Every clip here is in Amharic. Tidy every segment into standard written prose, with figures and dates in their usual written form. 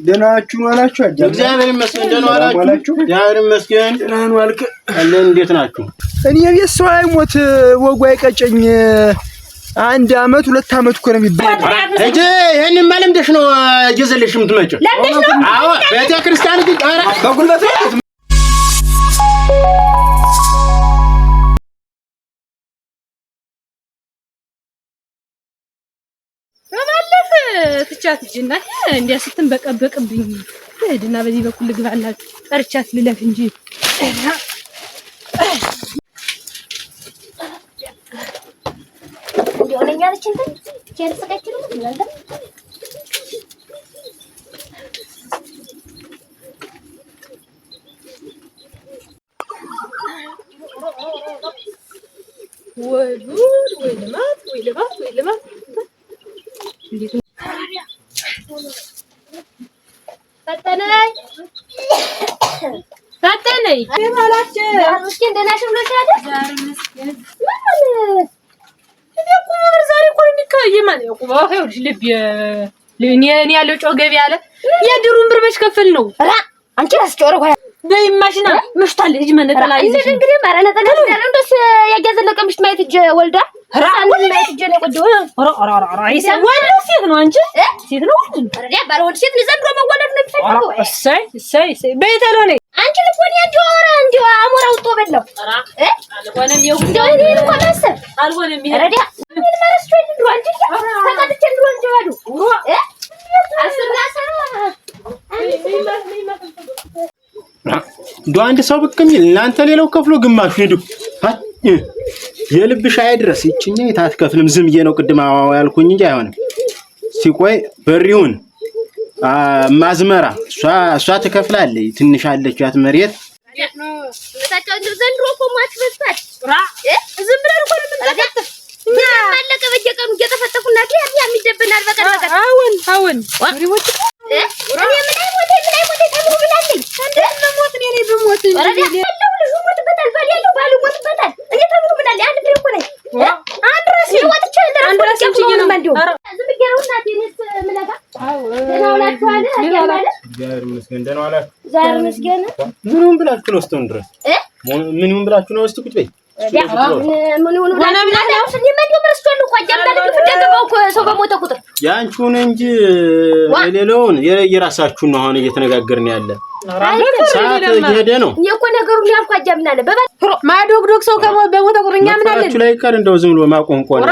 ደህናችሁ ዋላችሁ? እግዚአብሔር ይመስገን ደህና ዋላችሁ? እግዚአብሔር ይመስገን ደህና ዋልክ? አለን። እንዴት ናችሁ? እኔ ቤት ሰው አይሞት ወጉ አይቀጨኝ 1 አመት 2 አመት እኮ ነው የሚባለው። እጄ ይሄንን ማለምደሽ ነው እየዘለሽ የምትመጪው? አዎ ቤተክርስቲያን ግን ኧረ በጉልበት ነው ትቻት ጅና እንዴ ስትንበቀበቅብኝ ሄድና በዚህ በኩል ልግባና ጠርቻት ልለፍ እንጂ እንደሆነኛ ነች እንዴ ጀልሰቀች ነው እንዴ ወይ ልማት እንዴት ፈጠነኝ ማለት እስኪ እንደናሽ ብለሻለ ዛሬ እኮ የሚካየ ማለት ነው። ቆባው ይኸውልሽ ልብ ለኔ ያለው ጮህ ገቢ አለ የድሩን ብር መሽከፈል ነው። ራ አንቺ አስጮረ ሆያ በይማሽና ምሽታል እጅ መነጠላ ይዘሽ እንግዲህ ማረነ ተገለ ያለው እንደስ ያገዘለቀ ምሽት ማየት እጅ ወልዳ ራን ማየት እጅ ነው ቆዶ ራ አይሳ ወንድ ሴት ነው አንቺ ሴት ነው ያ ባለ ወንድ ሴት ዘንድሮ መወለድ ነው የሚፈልገው። እሰይ በይተሎኔ አንቺ ልቆን እንዲው አሞራ ውጦ በለው ራ አልሆነም ይሁን እንደው ኮላሰ አልሆነም ይሄ ረዲያ ምን ማረስቶ እንድሮ አንቺ ተቀጥቼ እንድሮ እንጀባዱ አስራሳ ዶ አንድ ሰው ብቅ የሚል እናንተ ሌላው ከፍሎ ግማሹ ሄዱ የልብሽ አይድረስ ይችኛ የታት ከፍልም ዝምዬ ነው ቅድም ያልኩኝ እንጂ አይሆንም። ሲቆይ በሪውን ማዝመራ እሷ ትከፍላለች። ትንሽ አለቻት መሬት ነው ለታቸው ዘንድሮ እኮ ማች በስታል ራ ዝም ብለን እኮ ምንተከተፍ እኛ ማለቀ በየቀኑ እየተፈተፉና ከያ የሚደብናል በቀን አሁን ወሪዎች እኔ ምን አይሞት ተብሎ ብላለኝ እንደሞት እኔ ብሞት እንዴ ልጅ ሞትበታል ባልያለው ባሉ ሞትበታል እኔ ተብሎ ብላለኝ አንድ ፍሬ እኮ ነኝ አንድ ራስ ወጥቼ እንደራስ ነው ማንዲው ዝም ብዬውና ዲኒስ ምለጋ ደናውላችኋል ያማለ እግዚአብሔር ይመስገን ደናውላ ዛሬ መስገን ምኑን ብላችሁ ነው እስከ ድረስ ምኑን ብላችሁ ነው እስቲ ቁጭ በይ ምን ሆኖ ነው ስለማንዲው በረስቶል እኮ አጃምዳለ ፍደገባው ሰው በሞተ ቁጥር ያንቺውን እንጂ የሌለውን የራሳችሁን ነው አሁን እየተነጋገርን ያለ ሰዓት እየሄደ ነው። እኮ ነገሩን ያልኩ አጃምናለ ማዶግዶግ ሰው በሞተ ቁጥርኛ ምን አለ ላይ ቀር እንደው ዝም ብሎ ማቆንቆን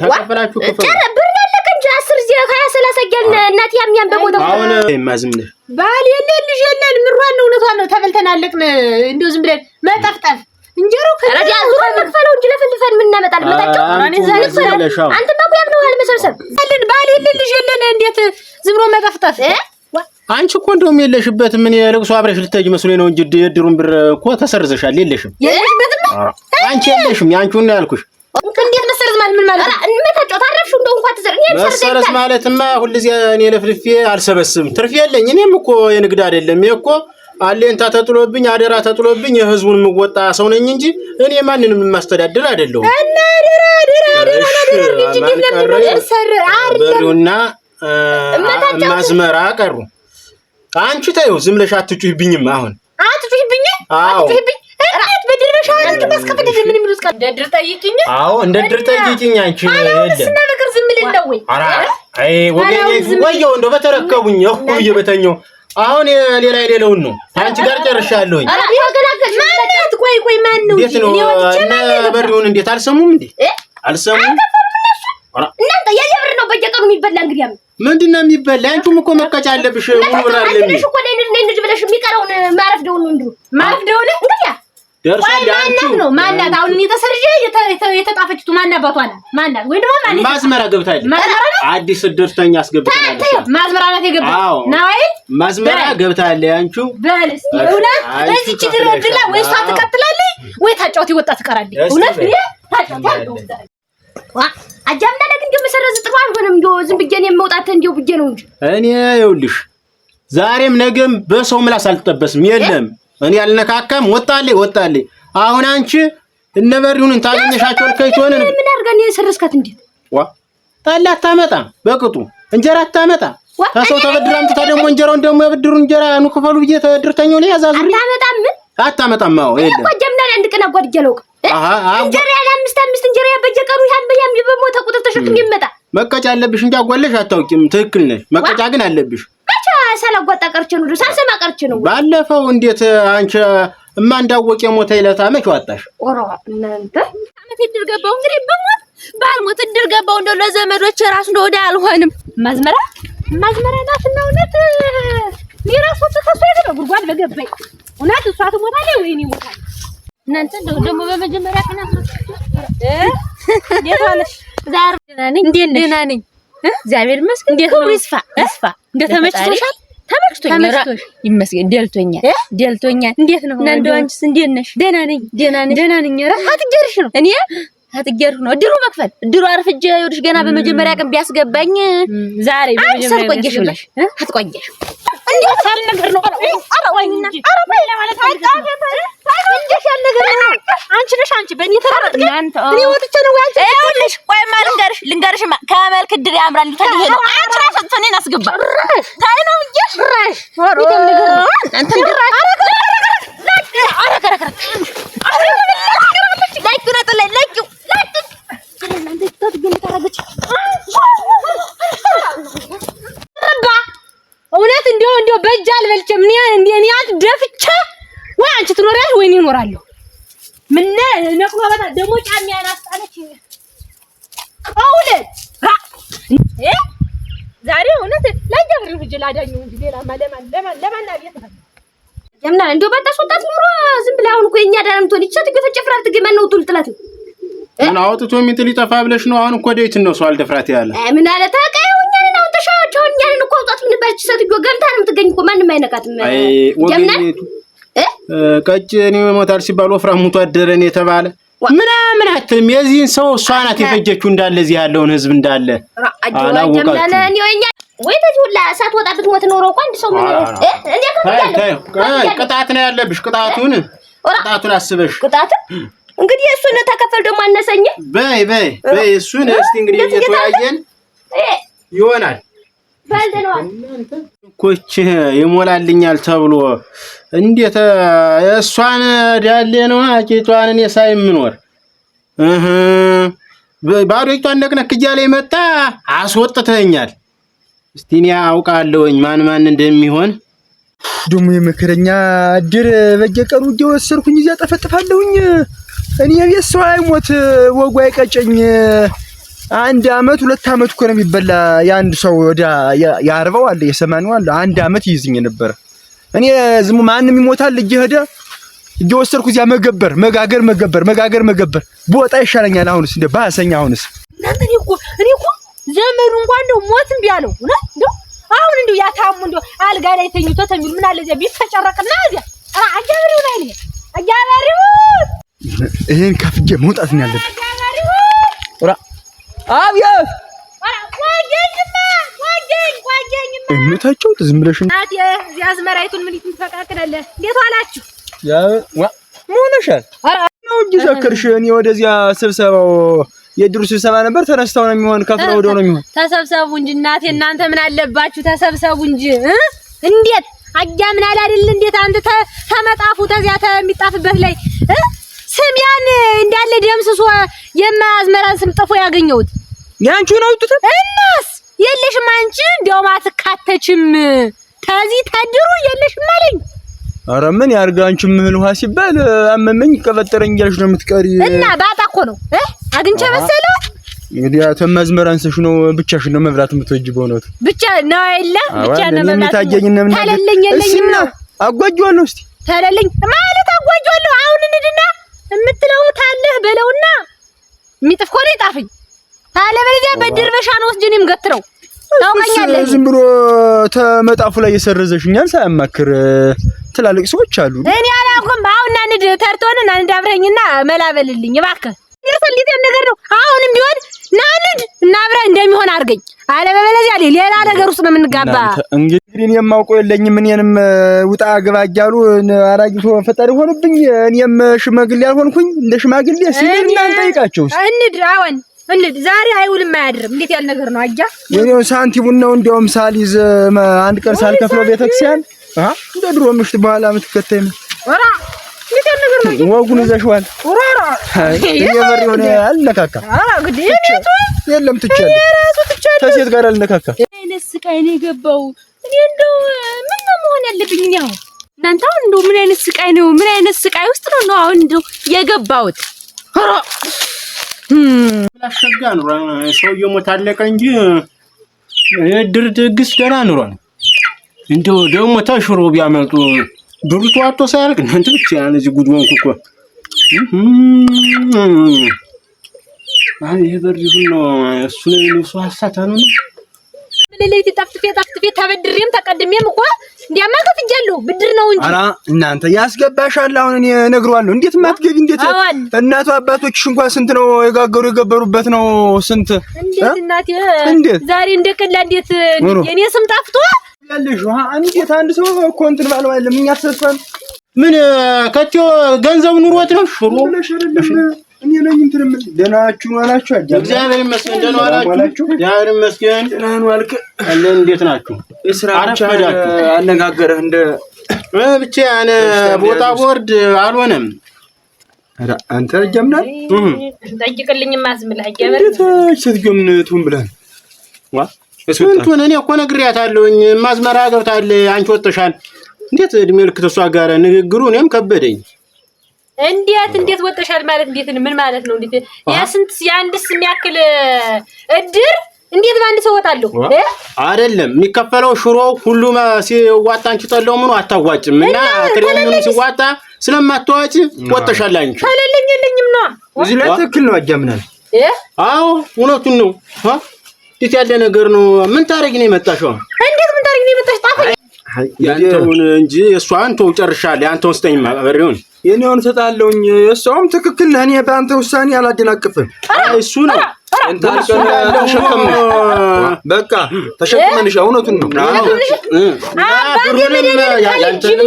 ተቀበላችሁ ከፈለ ብር ያለቀ እንጂ 10 ጊዜ 20 30 ገል እናት ያሚያን በሞተ ቁጥር አሁን ማዝምነህ ባል የለን ልጅ የለን ምሯን ነው እውነቷን ነው ተበልተናለቅን እንደው ዝም ብለን መጠፍጠፍ እንጀራው ከረዲያ ዙር መክፈለው እንጂ ለፈልፈን ምን እናመጣል መጣቸው አንተ ማቁያም ነው አልመሰብሰብ አለን ባል የለን ልጅ የለን እንዴት ዝም ብሎ መጠፍጠፍ አንቺ እኮ እንደውም የለሽበት ምን የለቅሶ አብረሽ ልትሄጂ መስሎኝ ነው እንጂ የድሩን ብር እኮ ተሰርዘሻል። የለሽም አንቺ የለሽም ያንቺውን ነው ያልኩሽ። እንዴት መሰረዝ ማለት ምን ማለት ነው? እንመታጨው ታረፍሽ እንደው እንኳን ተዘርኝ መሰረዝ ማለትማ ሁልጊዜ እኔ ለፍልፌ አልሰበስብም ትርፍ የለኝ። እኔም እኮ የንግድ አይደለም እኮ አለንታ ተጥሎብኝ አደራ ተጥሎብኝ የህዝቡን ምወጣ ሰው ነኝ እንጂ እኔ ማንንም ማስተዳደር አይደለም። እና በሪውና ማዝመራ ቀሩ። አንቺ ታዩ ዝም ብለሽ አትጩህብኝም። አሁን አትጩህብኝ አትጩህብኝ እራት በድረሻ አንተ ማስከፈል ምን የሚሉት ቃል እንደድር ጠይቂኝ። አዎ እንደድር ጠይቂኝ። አንቺ እሱና ነገር ዝም ብለን ነው ወይ አይ ወገኔ ወየው እንደው በተረከቡኝ እኮ በተኛው አሁን ሌላ የሌለውን ነው አንቺ ጋር ጨርሻለሁኝ። ማናት ቆይ ማን ነው እና በሪውን እንዴት አልሰሙም እንዴ? አልሰሙም እናንተ የብር ነው በየቀኑ የሚበላ እንግዲህ ምንድነው የሚበላ? አንቺም እኮ መቀጫ አለብሽ። ሙሉ ብር አይደለም እኮ ለእንድ ብለሽ የሚቀረውን ማረፍደውን ነው እንዴ ማረፍደውን እንግዲህ ደርሷል። አንቺ ነው ማናት አሁን የተሰርጀ የተጣፈችቱ ማናባቷ ናት ማናት ወይ ደግሞ ማን ማዝመራ ገብታለች። አዲስ ስደርተኛ አስገብታለች። ማዝመራ ናት የገባው ናይ ማዝመራ ገብታለች። አንቺ በልስ እውነት እዚች ድረድላ ወይ እሷ ትቀጥላለች ወይ ታጫውት ይወጣ ትቀራለች። እውነት ታጫውት አጃምና ለግ እንደው መሰረዝ ጥሩ አልሆነም። እንደው ዝም ብዬ ነው የምወጣት እንደው ብዬ ነው እንጂ እኔ ይኸውልሽ ዛሬም ነገም በሰው ምላስ አልተጠበስም። የለም እኔ አልነካካም። ወጣልኝ አሁን አንቺ እነበሪውን ታገኘሻቸው ከይቶነ ምን አድርገን የሰረስካት እንዴት ዋ ታላ ታመጣ በቅጡ እንጀራ ታመጣ ታሰው ተበድራም ደግሞ እንጀራውን ደግሞ የብድሩን እንጀራ ነው ክፈሉ ብዬ ተድርተኛው ላይ ያዛዙሪ አታመጣም አዎ እኮ ጀምናል አንድ ቀን አጓድጀለው እንጀራ ያለ አምስት እንጀራ በየቀኑ ያም በሞተ ቁጥር ተሸክም ይመጣ መቀጫ አለብሽ እንጂ አጓለሽ አታውቂም ትክክል ነሽ መቀጫ ግን አለብሽ አቻ ሳላጓጣ ቀርቼ ነው ሳልሰማ ቀርቼ ነው ባለፈው እንዴት አንቺ እንዳወቀ ሞተ ይለታ መች ዋጣሽ ኦሮ እናንተ አመት ይድርገባው እንግዲህ በሞት ባልሞት ይድርገባው እንደው ለዘመዶች ራስ ነው ወደ አልሆንም ማዝመራ ናትና እውነት ሊራሱ ተከሶ ይደረጉ ጉድጓድ በገባኝ እውነት እሷ ትሞታለች ወይኔ ሞታል እናንተ ደግሞ በመጀመሪያ ቀን እንዴት ዋለሽ ዛሬ ደህና ነኝ እግዚአብሔር ይመስገን እንዴት ነው ይስፋ እንደተመችቶሻል ተመችቶኛል ይመስገን ደልቶኛል እንዴት ነው እና እንደው አንቺስ እንዴት ነሽ ደህና ነኝ ኧረ አትገርሽ ነው እኔ አትገርሽ ነው ድሩ መክፈል ድሩ አርፍጄ ይኸውልሽ ገና በመጀመሪያ ቀን ቢያስገባኝ ዛሬ በመጀመሪያ ቆየሽ ብለሽ አትቆየሽ እንዴት ሳል ነገር ነው ኧረ ወይና ኧረ ባይላ ማለት እንዴት ያለ ነገር ነው አንቺ ነሽ አንቺ በእኔ ተራረጥ እናንተ እኔ ወጥቼ ነው አንቺ ይኸውልሽ ቆይማ ልንገርሽ ከመልክ ድር ያምራል ይተልሄ ነው አንቺ ራስሽ እኔን አስገባ ታይ ነው ይሽራሽ ይተም ነገር ነው አንተ ድራሽ እውነት እንደው በእጅ አልበልጭም እኔ አንተ ደፍቻ ወይ አንቺ ትኖሪያለሽ ወይ እኔ እኖራለሁ ምን ነቅሎ በታ ደሞ ጫም ያናስጣለች አውለት ዛሬ እውነት ለጀብሩ ልጅ ላዳኙ እንጂ ሌላ ለማን አብየት ጀምና እንደው ባታስወጣት ኑሮ ዝም ብላ አሁን እኮ የኛ ዳንም ቶል ይችላል ተጨፍራል ትገመን ነው ጡል ጥላት ምን አውጥቶ የሚጥል ይጠፋ ብለሽ ነው አሁን እኮ ዴት ነው ሰው አልደፍራት ያለ ምን አለ ታቀየውኛል ነው ተሻዋቸውኛል እኮ አውጣት ምን ባች ሰትዮ ገብታ ነው የምትገኝ እኮ ማንንም አይነቃትም ጀምና ቀጭኔ ሞታል ሲባል ወፍራም ሙቶ አደረን የተባለ ምን አትልም የዚህን ሰው እሷ ናት የፈጀችው እንዳለ እዚህ ያለውን ህዝብ እንዳለ ጀምና ነው የኛ ወይ ተጁላ ሳትወጣ ብትሞት ኖሮ እንኳን አንድ ሰው ምን እንዴት ነው ቅጣት ነው ያለብሽ ቅጣቱን አስበሽ ቅጣት እንግዲህ እሱን ተከፈል ደግሞ አነሰኝ በይ እሱን እስቲ እንግዲህ እየተወያየን ይሆናል ባልደነዋል ኮች ይሞላልኛል ተብሎ እንዴት እሷን ዳሌ ነው አቂቷን እኔ ሳይምኖር ባዶ እሷን ነቅነቅ እያለ መጣ አስወጥተኛል እስቲ እኔ አውቃለሁኝ ማን እንደሚሆን ደሞ የመከረኛ ድር በየቀኑ እየወሰድኩኝ እዚያ ጠፈጥፋለሁኝ እኔ ቤት ሰው አይሞት ወጉ አይቀጨኝ 1 አመት 2 አመት እኮ ነው የሚበላ የአንድ ሰው ወዳ ያርባው አለ የሰማነው አለ 1 አመት ይይዝኝ ነበር እኔ ዝም ማንንም ይሞታል እየሄደ እየወሰድኩ እዚያ መጋገር ቦጣ ይሻለኛል አሁንስ እንደ ባሰኛ አሁንስ እኔ እኮ ዘመኑ እንኳን እንደው ሞትም ቢያለው እንደው አሁን እንደው ያታሙ እንደው አልጋ ላይ ተኝቶ ተሚል ምን አለ እዚያ ቢፈጨረቅና እዚያ አጃበሪው ላይ ነው አጃበሪው ይሄን ከፍጄ መውጣት ነው ያለብኝ ኦራ አብየስ ወገኝማ እምታቸው ዝም ብለሽ አት ያዝመራይቱን ምን ይፈቃቅዳለ እንዴት ዋላችሁ ያ ሞነሻል ነው እንጂ ዘከርሽ እኔ ወደዚያ ስብሰባው የድሩ ስብሰባ ነበር ተነስተው ነው የሚሆን ከፍለው ወደው ነው የሚሆን ተሰብሰቡ እንጂ እናቴ እናንተ ምን አለባችሁ ተሰብሰቡ እንጂ እንዴት አጃምን አይደል እንዴት አንተ ተመጣፉ ተዚያ ተሚጣፍበት ላይ ስሚያን እንዳለ ደምስሶ የማያዝመራን ስም ጥፎ ያገኘውት ያንቺ ነው አውጥተ እናስ የለሽም አንቺ እንደው ማትካተችም ተዚህ ተድሩ የለሽም አለኝ ኧረ ምን ያርጋ አንቺ ምን ውሃ ሲባል አመመኝ ከበተረኝ ያልሽ ነው የምትቀሪ እና ባጣ እኮ ነው አግንቼ መሰለ እንግዲህ ተመዝመራንሰሽ ነው ብቻሽን ነው መብራት የምትወጂው ነው ብቻ ነው አይደለ ብቻ ነው መብራት ተለለኝ የለኝም ነው አጓጇለሁ እስቲ ተለለኝ ማለት አጓጇለሁ አሁን እንድና የምትለው ታለህ በለውና የሚጥፍ ኮኔ ጣፍኝ ታለ በለዚያ በድርበሻ ነው ወስጀንም ገትረው ታውቃኛለህ ዝም ብሎ ተመጣፉ ላይ የሰረዘሽኛል ሳያማክር ትላልቅ ሰዎች አሉ እኔ አላውቅም አሁን አንድ ተርቶንና አንድ አብረኝና መላበልልኝ እባክህ ይርፈልት ነገር ነው አሁንም ቢሆን ናንድ እና አብረህ እንደሚሆን አድርገኝ አለ በበለዚያ ሌላ ነገር ውስጥ ነው የምንጋባ እንግዲህ እኔ የማውቀው የለኝም እኔንም ውጣ ግባ እያሉ አራጊቶ ፈጣሪ ሆነብኝ እኔም ሽማግሌ ያልሆንኩኝ እንደ ሽማግሌ ሲልና እንጠይቃቸው እንድ አሁን ዛሬ አይውልም አያድርም። እንዴት ያለ ነገር ነው? አያ የኔው ሳንቲሙን ነው እንደውም ሳልይዝ አንድ ቀን ሳልከፍለው ቤተክርስቲያን እንደ ድሮ ምሽት በኋላ የምትከተይ ነው። ኧረ እንዴት ያለ ነገር ነው? ወጉን ይዘሽዋል። ኧረ እየመሪ ሆነ አልነካካም። እንግዲህ የለም ትቻለሽ። ከሴት ጋር አልነካካም። አይነት ስቃይ ነው የገባው። እኔ እንደው ምን ነው መሆን ያለብኝ ነው? እናንተ አሁን እንደው ምን አይነት ስቃይ ነው? ምን አይነት ስቃይ ውስጥ ነው አሁን እንደው የገባሁት? ኧረ ላሸጋ ነው ሰውዬው ሞት አለቀ እንጂ የድር ድግስ ደህና ኑሯል። እንደው ደግሞ ተሽሮ ቢያመጡ ብሩ ተዋጥቶ ሳያልቅ እናንተ ብቻ እዚህ ጉድ ሆንኩ እኮ። ይሄ በር ይሁን ነው እሱ ነው የሚሉት ሀሳታ ነው። ለሌሊት ጠፍጥፌ ተበድሬም ተቀድሜም እኮ እንዲያማ ከፍጃለሁ። ብድር ነው እንጂ። ኧረ እናንተ ያስገባሻል። አሁን እኔ እነግረዋለሁ። እንዴት ማትገቢ? እንዴት እናቱ አባቶችሽ እንኳን ስንት ነው የጋገሩ የገበሩበት ነው ስንት። እንዴት እናቴ ዛሬ እንደቀላ እንዴት የኔ ስም ጠፍቶ ያለሽ እንዴት አንድ ሰው እኮ እንትን ባለው አይደለም። እኛ ተሰፋን ምን ከቲዮ ገንዘብ ኑሮት ነው ሽሮ እኔ ነኝ እንትን ምን ደናችሁ አላችሁ? እግዚአብሔር ይመስገን ደህና ዋላችሁ። እግዚአብሔር ይመስገን ደህና ዋልክ አለ። እንዴት ናችሁ? እስራ ብቻ አነጋገረህ እንደ ብቻ ያነ ቦታ ቦርድ አልሆነም። ኧረ አንተ ጀምናል ጠይቅልኝ ማስምልህ አገበር ስትገምነቱን ብለን ስንቱን እኔ እኮ ነግሬያታለሁኝ። ማዝመራ ገብታል። አንቺ ወጥተሻል። እንዴት እድሜ ልክ ተሷ ጋር ንግግሩ እኔም ከበደኝ። እንዴት ወጥተሻል ማለት እንዴት ምን ማለት ነው? እንዴት ያስንት ያንድስ የሚያክል እድር እንዴት ባንድ ሰው ወጣለሁ? አይደለም የሚከፈለው ሽሮ ሁሉ ሲዋጣ አንቺ ጠለው ምኑ አታዋጭም እና ክሬሙን ሲዋጣ ስለማትዋጭ ወጥተሻል። አንቺ ታለለኝልኝም ነው እዚህ ላይ ትክክል ነው። አጃምናል። አዎ እውነቱን ነው። እንዴት ያለ ነገር ነው? ምን ታረጊ ነው የመጣሽው? እንዴት ምን ታረጊ ነው የመጣሽ? ታፈኝ ያንተውን እንጂ እሷን ተው ጨርሻለሁ። ያንተውን ስጠኝ ማበሪውን የኔውን ሰጣለሁኝ። እሷም ትክክል ነህ። እኔ በአንተ ውሳኔ አላደናቅፍም። እሱ ነው ተሸከም በቃ ተሸክመንሽ። እውነቱን ነው።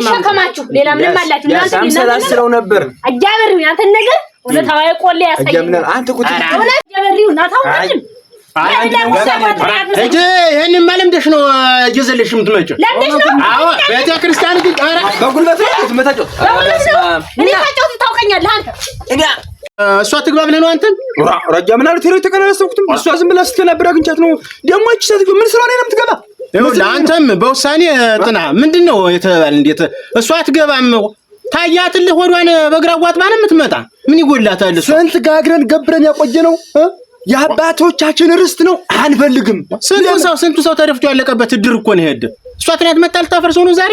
ሸከማችሁ ሌላ ምንም አላችሁ እናንተ ሳምሰላስለው ነበር። አጃበሪው ያንተን ነገር ወደ ታዋይ ቆሌ ያሳይ አጃምናል። አንተ ቁጥ አጃበሪው ናታውንም እጄ ይሄን ማለምደሽ ነው እየዘለሽ የምትመጪው? አዎ ቤተ ክርስቲያን ግን ኧረ በጉልበት ነው የምትመጣው። እኔ ታጫውት ታውቀኛለህ አንተ። እሷ ትግባ ብለህ ነው አንተን ረጃ ምን አሉት? ሄሮ ተከናነስተውኩትም እሷ ዝም ብላ ስትነብር አግኝቻት ነው። ደግሞ እቺ ሴትዮ ምን ስለሆነ ነው የምትገባ? ይኸውልህ አንተም በውሳኔ ጥና ምንድነው የተባለ? እንዴት እሷ አትገባም? ታያትልህ ወዷን በግራዋት ማን የምትመጣ ምን ይጎላታል? ስንት ጋግረን ገብረን ያቆየነው የአባቶቻችን ርስት ነው። አንፈልግም። ስንቱ ሰው ተደፍቶ ያለቀበት እድር እኮ ነው ሄደ። እሷ ትናንት መጣ ልታፈርሰው ነው ዛሬ